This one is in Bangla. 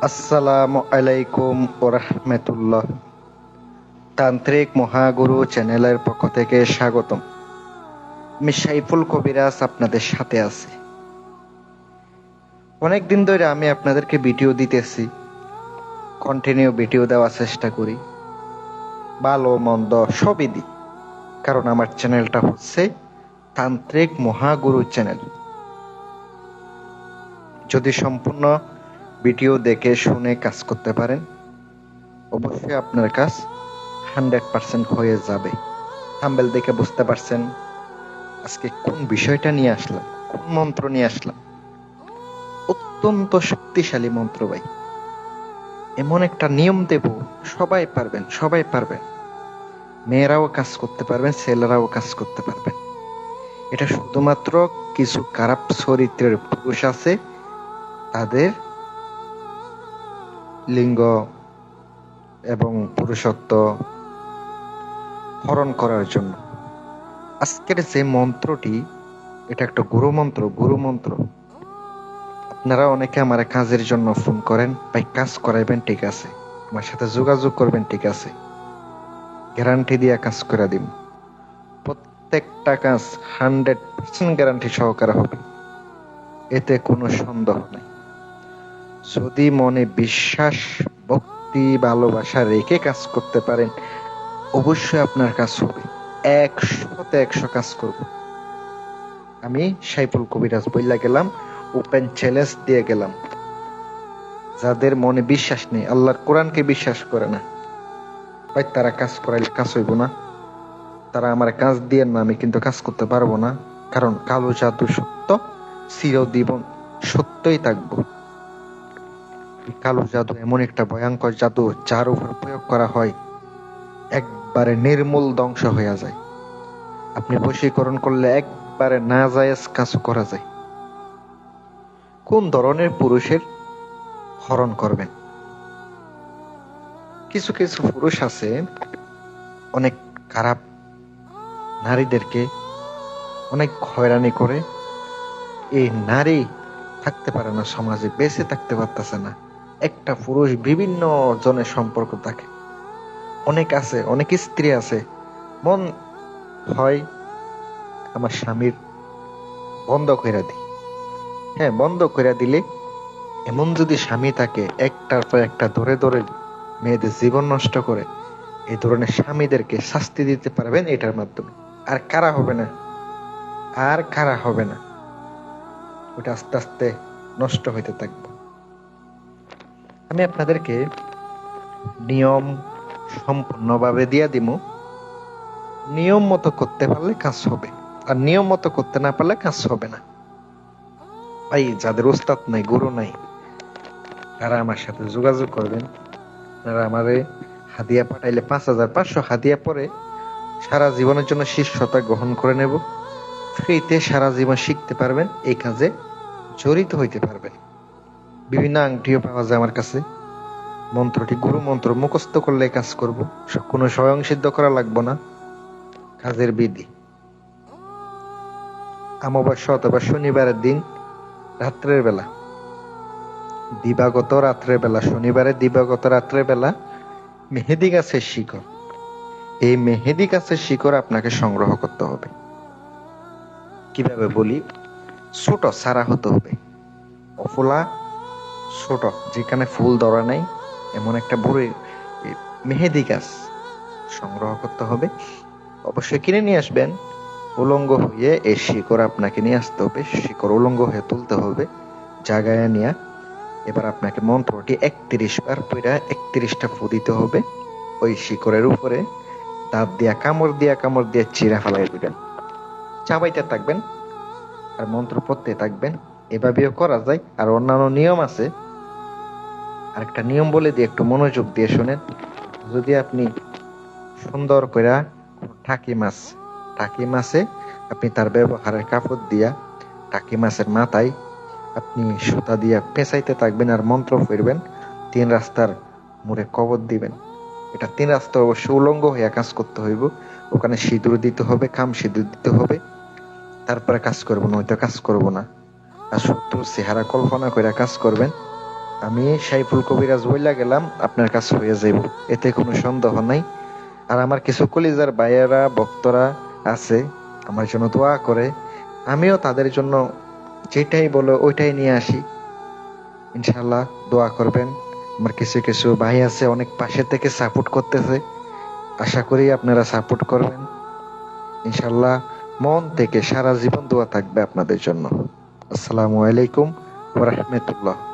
আসসালামু আলাইকুম ওরহমতুল্লাহ। তান্ত্রিক মহাগুরু চ্যানেলের পক্ষ থেকে স্বাগতম। আমি সাইফুল কবিরাজ আপনাদের সাথে আছি। অনেকদিন ধরে আমি আপনাদেরকে ভিডিও দিতেছি, কন্টিনিউ ভিডিও দেওয়ার চেষ্টা করি, ভালো মন্দ সবই দিই, কারণ আমার চ্যানেলটা হচ্ছে তান্ত্রিক মহাগুরু চ্যানেল। যদি সম্পূর্ণ ভিডিও দেখে শুনে কাজ করতে পারেন, অবশ্যই আপনার কাজ 100% হয়ে যাবে। থাম্বনেল দেখে বুঝতে পারছেন আজকে কোন বিষয়টা নিয়ে আসলাম, কোন মন্ত্র নিয়ে আসলাম। অত্যন্ত শক্তিশালী মন্ত্র ভাই। এমন একটা নিয়ম দেব, সবাই পারবেন, সবাই পারবেন। মেয়েরাও কাজ করতে পারবেন, ছেলেরাও কাজ করতে পারবেন। এটা শুধুমাত্র কিছু খারাপ চরিত্রের পুরুষ আছে, তাদের লিঙ্গ এবং পুরুষত্ব হরণ করার জন্য। আজকের যে মন্ত্রটি, এটা একটা গুরু মন্ত্র। আপনারা অনেকে আমার কাজের জন্য ফোন করেন, ভাই কাজ করাইবেন, ঠিক আছে, আমার সাথে যোগাযোগ করবেন, ঠিক আছে, গ্যারান্টি দিয়ে কাজ করে দিব। প্রত্যেকটা কাজ 100% গ্যারান্টি সহকারে হবে, এতে কোনো সন্দেহ নেই। যদি মনে বিশ্বাস, ভক্তি, ভালোবাসা রেখে কাজ করতে পারেন, অবশ্যই আপনার কাজ হবে। 100-100 কাজ করব। আমি সাইফুল কবিরাজ বইলা গেলাম, ওপেন চ্যালেঞ্জ দিয়ে গেলাম। যাদের মনে বিশ্বাস নেই, আল্লাহর কোরআনকে বিশ্বাস করে না, ভাই তারা কাজ করাইলে কাজ হইব না। তারা আমার কাজ দিয়ে না, আমি কিন্তু কাজ করতে পারবো না, কারণ কালো জাদু সত্য, চিরজীবন সত্যই থাকবো। কালো জাদু এমন একটা ভয়ঙ্কর জাদু, যার উপর প্রয়োগ করা হয় একবারে নির্মূল ধ্বংস হয়ে যায়। আপনি বশীকরণ করলে একবারে নাজায়েজ কাজ করা যায়। কোন ধরনের পুরুষের হরণ করবেন? কিছু কিছু পুরুষ আছে অনেক খারাপ নারীদেরকে অনেক হয়রানি করে। এই নারী থাকতে পারে না সমাজে, বেঁচে থাকতে পারতেছে না। একটা পুরুষ বিভিন্ন জনের সম্পর্ক থাকে। অনেক আছে, অনেক স্ত্রী আছে, মন হয় আমার স্বামীর বন্ধ কইরা দিই। হ্যাঁ, বন্ধ কইরা দিলে, এমন যদি স্বামী থাকে একটার পর একটা ধরে ধরে মেয়েদের জীবন নষ্ট করে, এই ধরনের স্বামীদেরকে শাস্তি দিতে পারবেন এটার মাধ্যমে। আর কারা হবে না, আর কারা হবে না, ওটা আস্তে আস্তে নষ্ট হইতে থাকবে। আমি আপনাদেরকে নিয়ম সম্পূর্ণভাবে দিয়া দিব। নিয়ম মতো করতে পারলে কাজ হবে, আর নিয়ম মতো করতে না পারলে কাজ হবে না। ভাই যাদের ওস্তাদ নাই, গুরু নাই, তারা আমার সাথে যোগাযোগ করবেন। তারা আমারে হাদিয়া পাঠাইলে 5500 হাদিয়া পরে সারা জীবনের জন্য শিষ্যতা গ্রহণ করে নেব। ফ্রিতে সারা জীবন শিখতে পারবেন, এই কাজে জড়িত হইতে পারবেন। বিভিন্ন আংটিও পাওয়া যায় আমার কাছে। মন্ত্রটি গুরু মন্ত্র, মুখস্থ করলে কাজ করব, কোনো স্বয়ং সিদ্ধ করা লাগবে না। কাজের বিধি: অমাবস্যা অথবা শনিবারের দিন রাত্রের বেলা, দিবাগত রাত্রের বেলা, শনিবারের দিবাগত রাত্রের বেলা মেহেদি গাছের শিকড়, এই মেহেদি গাছের শিকড় আপনাকে সংগ্রহ করতে হবে। কিভাবে বলি, ছোট সারা হতে হবে, অফুলা ছোট, যেখানে ফুল ধরা নাই, এমন একটা বড় মেহেদি গাছ সংগ্রহ করতে হবে। অবশ্যই কিনে নিয়ে আসবেন। উলঙ্গ হয়ে এই শিকড় আপনাকে নিয়ে আসতে হবে, শিকড় উলঙ্গ হয়ে তুলতে হবে জায়গায় নিয়ে। এবার আপনাকে মন্ত্রটি 31 বার পড়া 31টা ফু দিতে হবে ওই শিকড়ের উপরে। দাঁত দিয়া কামড় দিয়া চিরা ফেলাই দিবেন, চাবাইতে থাকবেন আর মন্ত্র পড়তে থাকবেন। এভাবেও করা যায়। আর অন্যান্য নিয়ম আছে, আরেকটা নিয়ম বলে দিয়ে একটু মনোযোগ দিয়ে শোনেন। যদি আপনি সুন্দর করে টাকি মাছে আপনি তার ব্যবহারের কাপড় দিয়া টাকি মাছের মাথায় আপনি সুতা দিয়া পেঁচাইতে থাকবেন আর মন্ত্র পড়বেন। 3 রাস্তার মোড়ে কবর দিবেন। এটা 3 রাস্তা অবশ্য উলঙ্গ হয়ে কাজ করতে হইব। ওখানে সিঁদুর দিতে হবে, খাম সিঁদুর দিতে হবে, তারপরে কাজ করবো, নয়তো কাজ করব না। আর শত্রুর চেহারা কল্পনা করে কাজ করবেন। আমি সাইফুল কবিরাজ বইলা গেলাম, আপনার কাজ হয়ে যাইব, এতে কোনো সন্দেহ নাই। আর আমার কিছু কলিজার ভাইয়েরা ভক্তরা আছে, আমার জন্য দোয়া করে, আমিও তাদের জন্য যেটাই বলো ওইটাই নিয়ে আসি। ইনশাল্লাহ দোয়া করবেন। আমার কিছু কিছু ভাই আছে অনেক পাশে থেকে সাপোর্ট করতেছে, আশা করি আপনারা সাপোর্ট করবেন। ইনশাল্লাহ মন থেকে সারা জীবন দোয়া থাকবে আপনাদের জন্য। আসসালামু আলাইকুম ওয়া রাহমাতুল্লাহ।